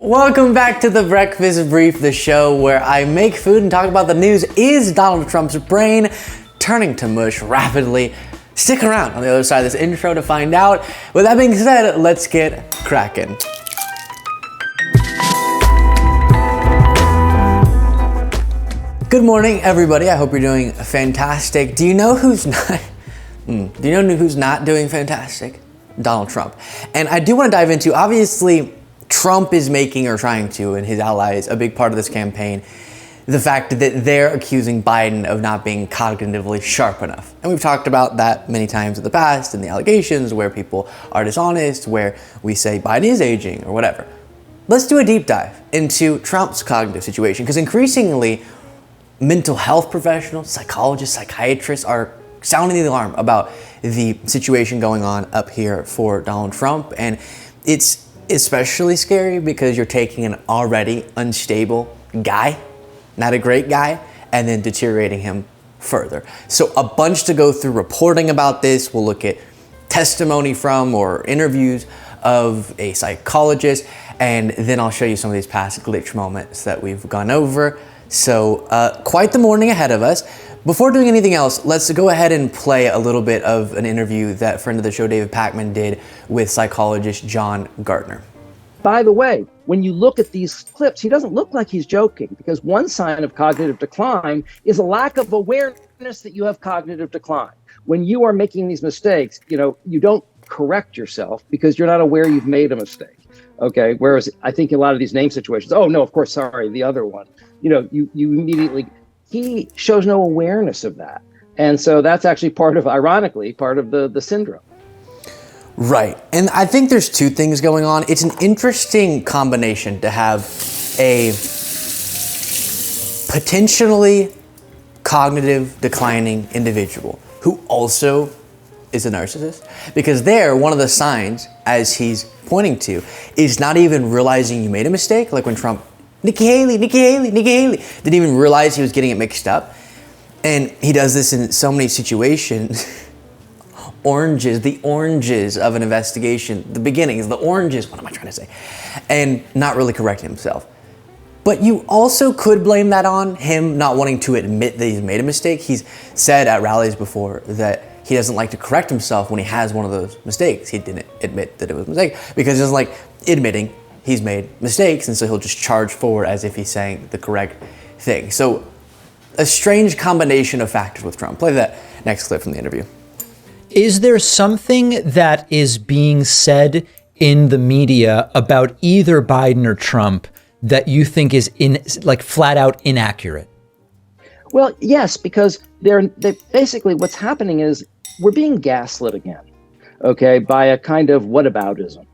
Welcome back to the Breakfast Brief, the show where I make food and talk about the news. Is Donald Trump's brain turning to mush rapidly? Stick around on the other side of this intro to find out. With that being said, let's get cracking. Good morning, everybody. I hope you're doing fantastic. Do you know who's not? Do you know who's not doing fantastic? Donald Trump. And I do want to dive into, obviously, Trump is making, or trying to, and his allies, a big part of this campaign, the fact that they're accusing Biden of not being cognitively sharp enough. And we've talked about that many times in the past, in the allegations where people are dishonest, where we say Biden is aging or whatever. Let's do a deep dive into Trump's cognitive situation, because increasingly, mental health professionals, psychologists, psychiatrists are sounding the alarm about the situation going on up here for Donald Trump. And it's especially scary because you're taking an already unstable guy, not a great guy, and then deteriorating him further. So a bunch to go through reporting about this. We'll look at testimony from or interviews of a psychologist, and then I'll show you some of these past glitch moments that we've gone over. So quite the morning ahead of us. Before doing anything else, let's go ahead and play a little bit of an interview that friend of the show, David Pakman, did with psychologist John Gardner. By the way, when you look at these clips, he doesn't look like he's joking, because one sign of cognitive decline is a lack of awareness that you have cognitive decline. When you are making these mistakes, you don't correct yourself because you're not aware you've made a mistake. Okay. Whereas I think a lot of these name situations, oh no, of course, sorry, the other one, you immediately, he shows no awareness of that. And so that's actually ironically, part of the syndrome. Right. And I think there's two things going on. It's an interesting combination to have a potentially cognitive declining individual who also is a narcissist, because one of the signs, as he's pointing to, is not even realizing you made a mistake. Like when Trump, Nikki Haley, didn't even realize he was getting it mixed up. And he does this in so many situations. The oranges of an investigation, the beginnings, the oranges, what am I trying to say? And not really correcting himself. But you also could blame that on him not wanting to admit that he's made a mistake. He's said at rallies before that he doesn't like to correct himself when he has one of those mistakes. He didn't admit that it was a mistake because he doesn't like admitting he's made mistakes, and so he'll just charge forward as if he's saying the correct thing. So a strange combination of factors with Trump. Play that next clip from the interview. Is there something that is being said in the media about either Biden or Trump that you think is flat out inaccurate? Well, yes, because they basically what's happening is we're being gaslit again, okay, by a kind of whataboutism.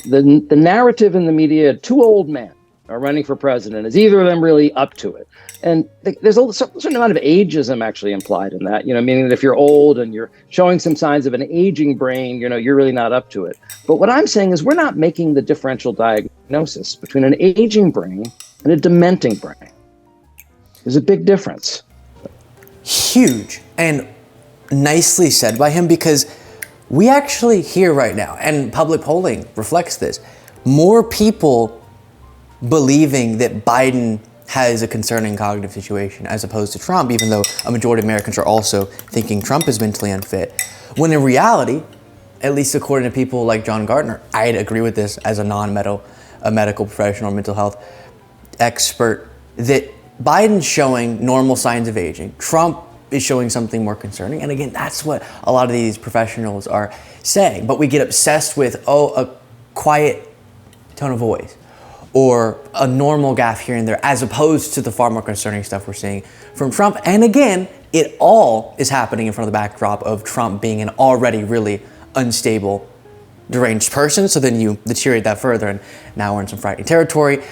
The narrative in the media, two old men are running for president. Is either of them really up to it? And there's a certain amount of ageism actually implied in that, meaning that if you're old and you're showing some signs of an aging brain, you're really not up to it. But what I'm saying is we're not making the differential diagnosis between an aging brain and a dementing brain. There's a big difference. Huge, and nicely said by him, because we actually hear right now, and public polling reflects this, more people believing that Biden has a concerning cognitive situation as opposed to Trump, even though a majority of Americans are also thinking Trump is mentally unfit. When in reality, at least according to people like John Gardner, I'd agree with this as a medical professional or mental health expert, that Biden's showing normal signs of aging. Trump is showing something more concerning. And again, that's what a lot of these professionals are saying. But we get obsessed with, a quiet tone of voice or a normal gaffe here and there, as opposed to the far more concerning stuff we're seeing from Trump. And again, it all is happening in front of the backdrop of Trump being an already really unstable, deranged person. So then you deteriorate that further, and now we're in some frightening territory.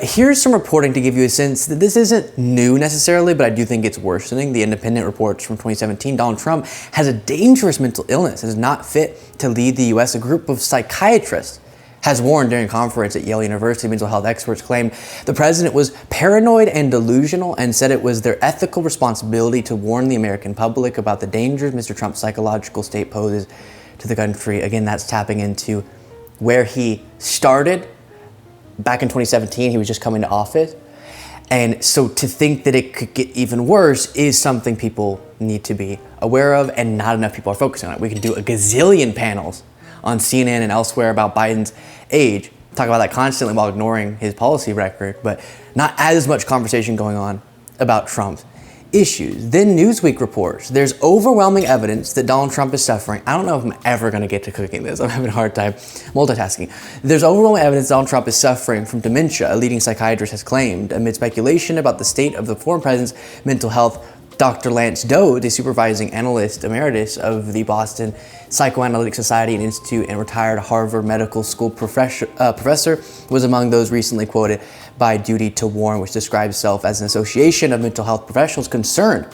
Here's some reporting to give you a sense that this isn't new necessarily, but I do think it's worsening. The Independent reports from 2017, Donald Trump has a dangerous mental illness and is not fit to lead the U.S. A group of psychiatrists has warned during a conference at Yale University. Mental health experts claimed the president was paranoid and delusional, and said it was their ethical responsibility to warn the American public about the dangers Mr. Trump's psychological state poses to the country. Again, that's tapping into where he started back in 2017, he was just coming to office. And so to think that it could get even worse is something people need to be aware of, and not enough people are focusing on it. We can do a gazillion panels on CNN and elsewhere about Biden's age, talk about that constantly while ignoring his policy record, but not as much conversation going on about Trump's issues. Then Newsweek reports there's overwhelming evidence that Donald Trump is suffering. I don't know if I'm ever going to get to cooking this. I'm having a hard time multitasking. There's overwhelming evidence Donald Trump is suffering from dementia, a leading psychiatrist has claimed, amid speculation about the state of the former president's mental health. Dr. Lance Doe, the supervising analyst emeritus of the Boston Psychoanalytic Society and Institute and retired Harvard Medical School professor, was among those recently quoted by Duty to Warn, which describes itself as an association of mental health professionals concerned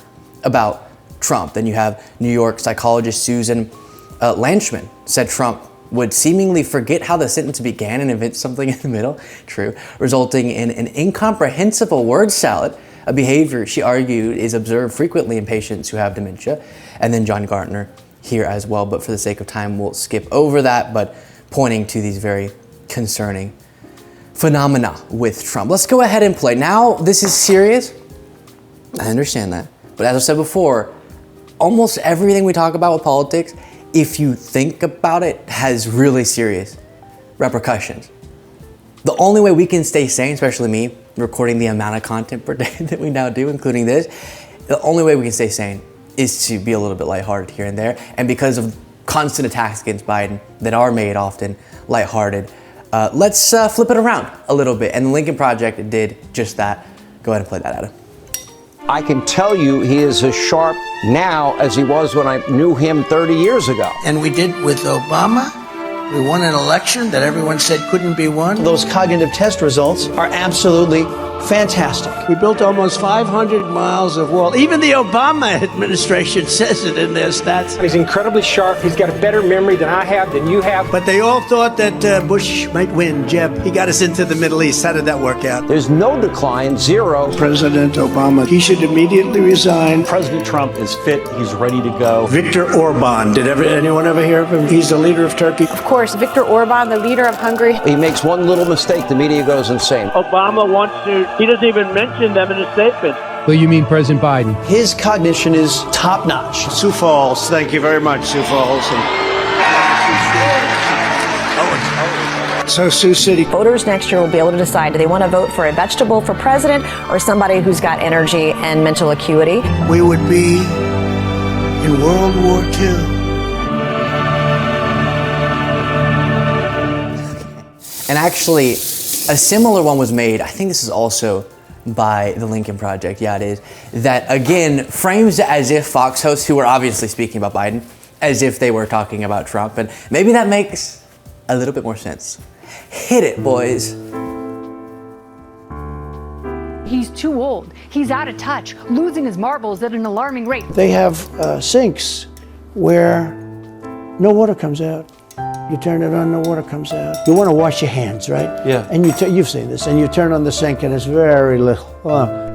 about Trump. Then you have New York psychologist Susan Lanchman said Trump would seemingly forget how the sentence began and invent something in the middle, true, resulting in an incomprehensible word salad, a behavior she argued is observed frequently in patients who have dementia. And then John Gartner here as well, but for the sake of time, we'll skip over that, but pointing to these very concerning phenomena with Trump. Let's go ahead and play. Now, this is serious. I understand that. But as I said before, almost everything we talk about with politics, if you think about it, has really serious repercussions. The only way we can stay sane, especially me, recording the amount of content per day that we now do, including this, the only way we can stay sane is to be a little bit lighthearted here and there. And because of constant attacks against Biden that are made often lighthearted, let's flip it around a little bit. And the Lincoln Project did just that. Go ahead and play that, Adam. I can tell you he is as sharp now as he was when I knew him 30 years ago. And we did with Obama. We won an election that everyone said couldn't be won. Those cognitive test results are absolutely fantastic. We built almost 500 miles of wall. Even the Obama administration says it in their stats. He's incredibly sharp. He's got a better memory than I have, than you have. But they all thought that Bush might win. Jeb, he got us into the Middle East. How did that work out? There's no decline, zero. President Obama, he should immediately resign. President Trump is fit. He's ready to go. Viktor Orban, did anyone ever hear of him? He's the leader of Turkey. Of course, Viktor Orban, the leader of Hungary. He makes one little mistake, the media goes insane. Obama wants to, he doesn't even mention them in his statement. Well, you mean President Biden? His cognition is top-notch. Sioux Falls, thank you very much, Sioux Falls. So Sioux City. Voters next year will be able to decide, do they want to vote for a vegetable for president or somebody who's got energy and mental acuity? We would be in World War II. And actually, a similar one was made, I think this is also by the Lincoln Project, yeah it is, that again frames it as if Fox hosts, who were obviously speaking about Biden, as if they were talking about Trump, and maybe that makes a little bit more sense. Hit it, boys. He's too old. He's out of touch, losing his marbles at an alarming rate. They have sinks where no water comes out. You turn it on, no water comes out. You want to wash your hands, right? Yeah. And you've seen this, and you turn on the sink, and it's very little.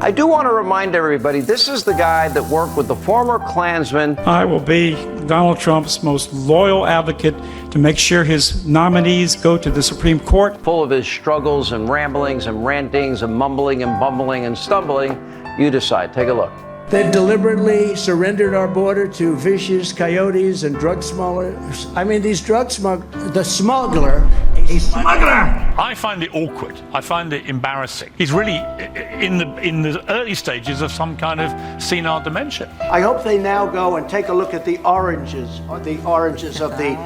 I do want to remind everybody, this is the guy that worked with the former Klansman. I will be Donald Trump's most loyal advocate to make sure his nominees go to the Supreme Court. Full of his struggles and ramblings and rantings and mumbling and bumbling and stumbling. You decide. Take a look. They've deliberately surrendered our border to vicious coyotes and drug smugglers. I mean, these drug smugglers, the smuggler, a smuggler! I find it awkward. I find it embarrassing. He's really in the early stages of some kind of senile dementia. I hope they now go and take a look at the oranges of the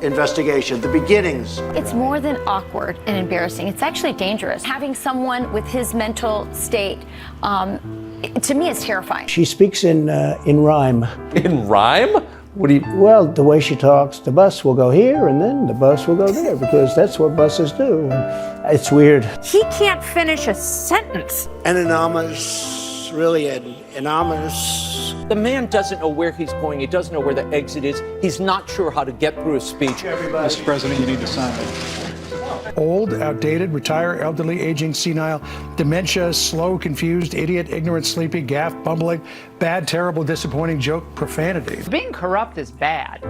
investigation, the beginnings. It's more than awkward and embarrassing. It's actually dangerous. Having someone with his mental state, to me, is terrifying. She speaks in rhyme. In rhyme? What do you? Well, the way she talks, the bus will go here and then the bus will go there because that's what buses do. And it's weird. He can't finish a sentence. Anonymous, really anonymous. The man doesn't know where he's going. He doesn't know where the exit is. He's not sure how to get through a speech. Mr. President, you need to sign it. Old, outdated, retired, elderly, aging, senile, dementia, slow, confused, idiot, ignorant, sleepy, gaffe, bumbling, bad, terrible, disappointing, joke, profanity. Being corrupt is bad.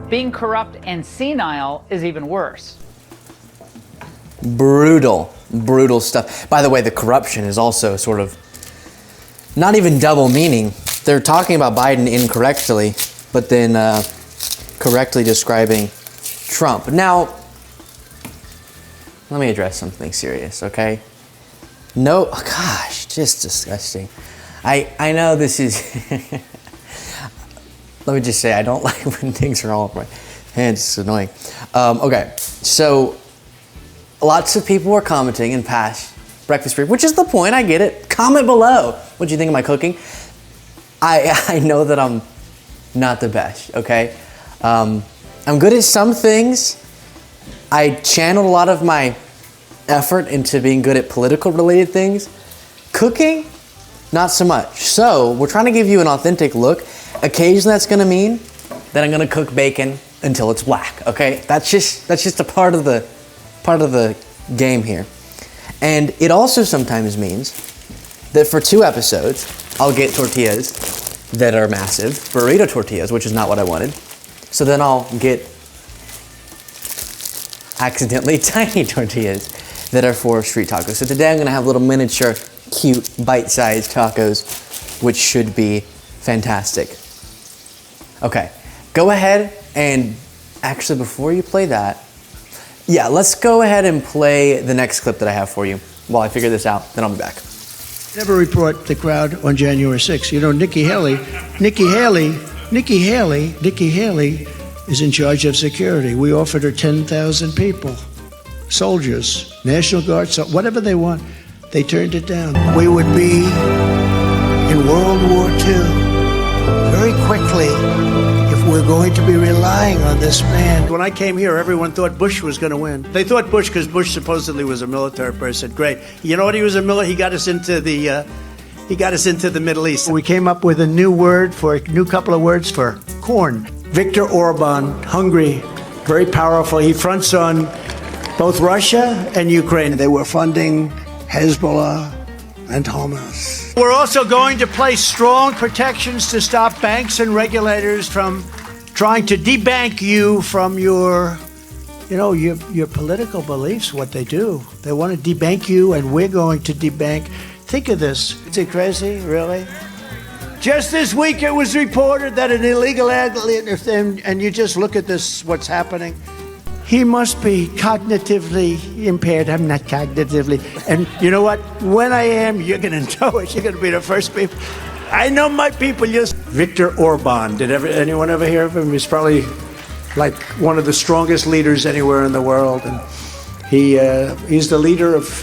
Being corrupt and senile is even worse. Brutal stuff. By the way, the corruption is also sort of not even double meaning. They're talking about Biden incorrectly, but then correctly describing Trump. Now, let me address something serious, okay? No, oh gosh, just disgusting. I know this is, let me just say, I don't like when things are all over my hands, it's annoying. Okay, so lots of people were commenting in past breakfast brief, which is the point, I get it. Comment below what you think of my cooking. I know that I'm not the best, okay? I'm good at some things. I channeled a lot of my effort into being good at political related things. Cooking, not so much. So we're trying to give you an authentic look. Occasionally that's gonna mean that I'm gonna cook bacon until it's black, okay? That's just a part of the game here. And it also sometimes means that for 2 episodes, I'll get tortillas that are massive, burrito tortillas, which is not what I wanted. So then I'll get accidentally tiny tortillas that are for street tacos. So today I'm gonna have little miniature, cute, bite-sized tacos, which should be fantastic. Okay, go ahead and actually before you play that, yeah, let's go ahead and play the next clip that I have for you while I figure this out, then I'll be back. Never report the crowd on January 6th. You know, Nikki Haley is in charge of security. We offered her 10,000 people, soldiers, National Guard, so whatever they want. They turned it down. We would be in World War II very quickly if we're going to be relying on this man. When I came here, everyone thought Bush was going to win. They thought Bush because Bush supposedly was a military person. Great. You know what? He was a military. He got us into the Middle East. We came up with a new couple of words for corn. Viktor Orban, Hungary, very powerful. He fronts on both Russia and Ukraine. They were funding Hezbollah and Hamas. We're also going to place strong protections to stop banks and regulators from trying to debank you from your political beliefs, what they do. They want to debank you, and we're going to debank. Think of this. Is it crazy, really? Just this week it was reported that an illegal alien, and you just look at this, what's happening. He must be cognitively impaired. I'm not cognitively. And you know what? When I am, you're going to know it. You're going to be the first people. I know my people. Viktor Orban. Did anyone ever hear of him? He's probably like one of the strongest leaders anywhere in the world. And he's the leader of,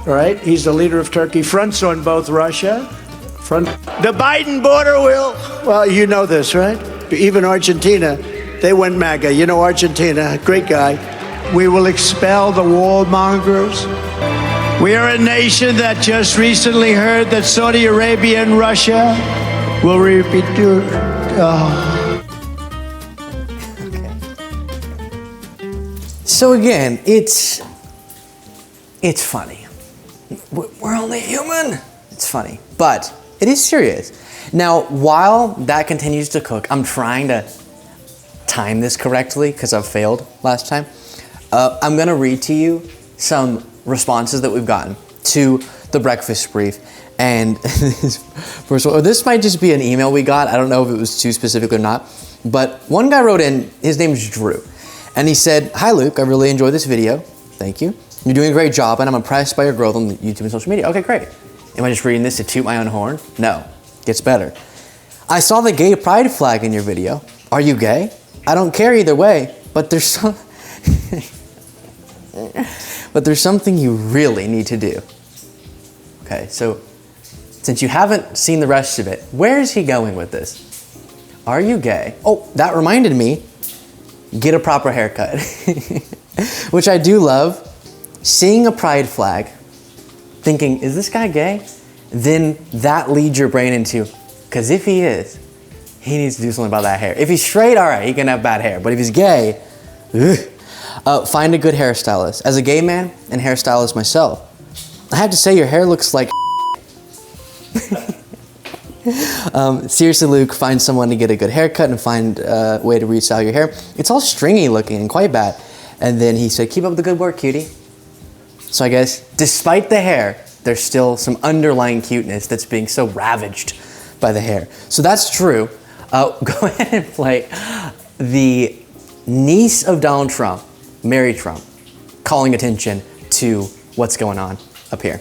right? He's the leader of Turkey. Fronts on both Russia. The Biden border will. Well, you know this, right? Even Argentina. They went MAGA. You know Argentina, great guy. We will expel the warmongers. We are a nation that just recently heard that Saudi Arabia and Russia will repeat. So again, it's funny. We're only human. It's funny, but it is serious. Now, while that continues to cook, I'm trying to time this correctly because I've failed last time. I'm going to read to you some responses that we've gotten to the breakfast brief. And first of all, this might just be an email we got. I don't know if it was too specific or not. But one guy wrote in, his name is Drew. And he said, "Hi Luke, I really enjoyed this video. Thank you. You're doing a great job and I'm impressed by your growth on YouTube and social media." Okay, great. Am I just reading this to toot my own horn? No, gets better. "I saw the gay pride flag in your video. Are you gay? I don't care either way, but there's something you really need to do." Okay, so since you haven't seen the rest of it, where is he going with this? Are you gay? Oh, that reminded me, get a proper haircut. Which I do love. Seeing a pride flag, thinking, is this guy gay? Then that leads your brain into, because if he is, he needs to do something about that hair. If he's straight, all right, he can have bad hair. But if he's gay, find a good hairstylist. As a gay man and hairstylist myself, I have to say your hair looks like seriously, Luke, find someone to get a good haircut and find a way to restyle your hair. It's all stringy looking and quite bad. And then he said, "Keep up the good work, cutie." So I guess despite the hair, there's still some underlying cuteness that's being so ravaged by the hair. So that's true. Go ahead and play the niece of Donald Trump, Mary Trump, calling attention to what's going on up here.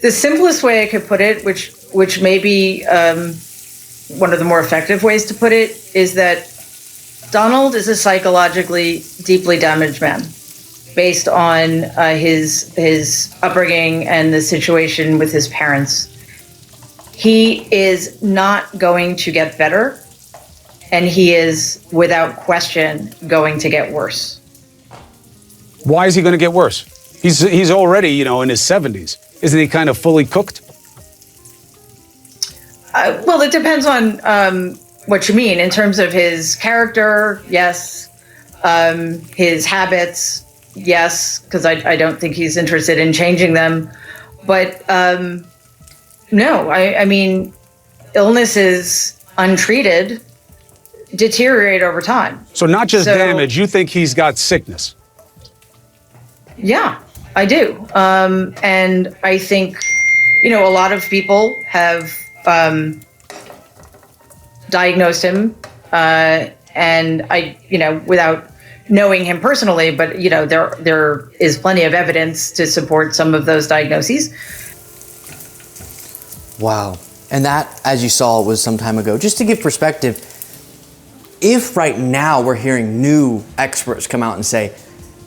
The simplest way I could put it, which may be one of the more effective ways to put it, is that Donald is a psychologically deeply damaged man based on his upbringing and the situation with his parents. He is not going to get better, and he is, without question, going to get worse. Why is he going to get worse? He's already, in his 70s. Isn't he kind of fully cooked? Well, it depends on what you mean. In terms of his character, yes. His habits, yes, because I don't think he's interested in changing them. But no, I mean, illnesses untreated deteriorate over time. So not just damage, you think he's got sickness? Yeah, I do. And I think, a lot of people have diagnosed him. And I, without knowing him personally, but, there is plenty of evidence to support some of those diagnoses. Wow. And that, as you saw, was some time ago. Just to give perspective, if right now we're hearing new experts come out and say,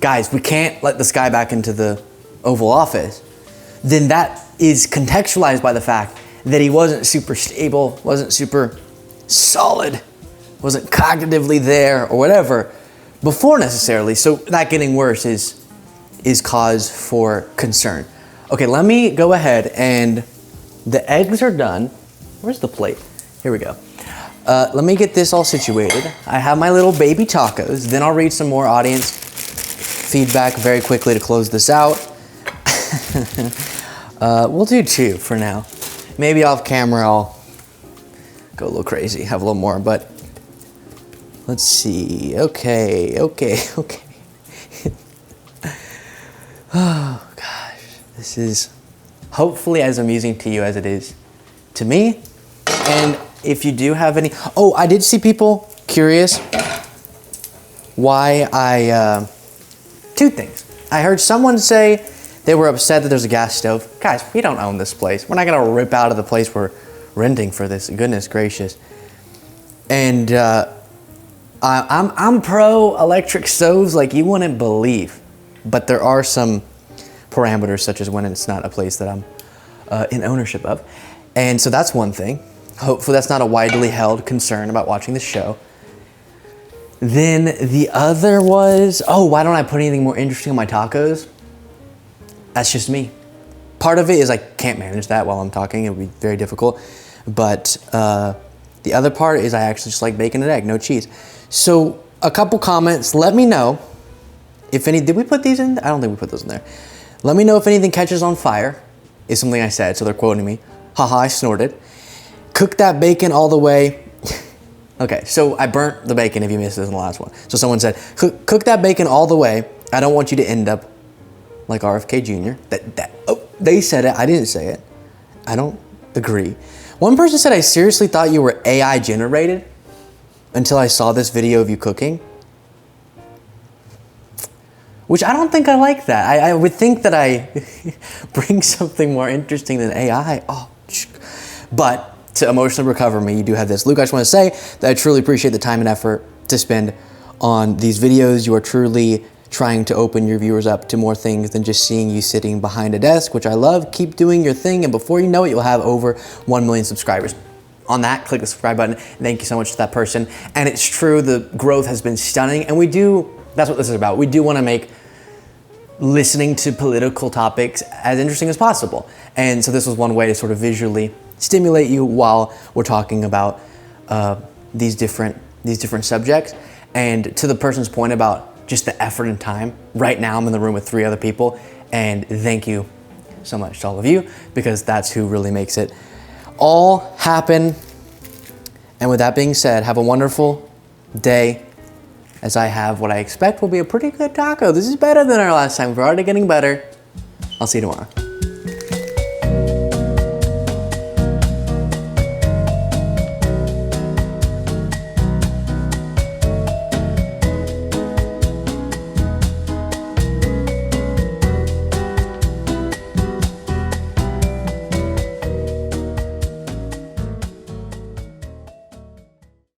guys, we can't let this guy back into the Oval Office, then that is contextualized by the fact that he wasn't super stable, wasn't super solid, wasn't cognitively there or whatever before necessarily. So that getting worse is cause for concern. Okay, let me go ahead and the eggs are done. Where's the plate? Here we go. Let me get this all situated. I have my little baby tacos. Then I'll read some more audience feedback very quickly to close this out. We'll do 2 for now. Maybe off camera I'll go a little crazy, have a little more, but let's see. Okay. Oh gosh, this is hopefully as amusing to you as it is to me. And if you do have any, I did see people curious why I, 2 things. I heard someone say they were upset that there's a gas stove. Guys, we don't own this place. We're not gonna rip out of the place we're renting for this, goodness gracious. And I'm pro electric stoves like you wouldn't believe, but there are some parameters such as when it's not a place that I'm in ownership of. And so that's one thing. Hopefully that's not a widely held concern about watching the show. Then the other was, why don't I put anything more interesting on my tacos? That's just me. Part of it is I can't manage that while I'm talking. It would be very difficult. But the other part is I actually just like bacon and egg, no cheese. So a couple comments. Let me know if any, did we put these in? I don't think we put those in there. Let me know if anything catches on fire, is something I said. So they're quoting me. Haha, I snorted. Cook that bacon all the way. Okay, so I burnt the bacon if you missed this in the last one. So someone said, cook that bacon all the way. I don't want you to end up like RFK Jr. They said it, I didn't say it. I don't agree. One person said, I seriously thought you were AI generated until I saw this video of you cooking. Which I don't think I like that. I would think that I bring something more interesting than AI. But to emotionally recover me, you do have this. Luke, I just want to say that I truly appreciate the time and effort to spend on these videos. You are truly trying to open your viewers up to more things than just seeing you sitting behind a desk, which I love. Keep doing your thing, and before you know it, you'll have over 1 million subscribers. On that, click the subscribe button. Thank you so much to that person. And it's true, the growth has been stunning, and that's what this is about. We do want to make listening to political topics as interesting as possible. And so this was one way to sort of visually stimulate you while we're talking about these different subjects. And to the person's point about just the effort and time, right now I'm in the room with 3 other people, and thank you so much to all of you, because that's who really makes it all happen. And with that being said, have a wonderful day as I have what I expect will be a pretty good taco. This is better than our last time. We're already getting better. I'll see you tomorrow.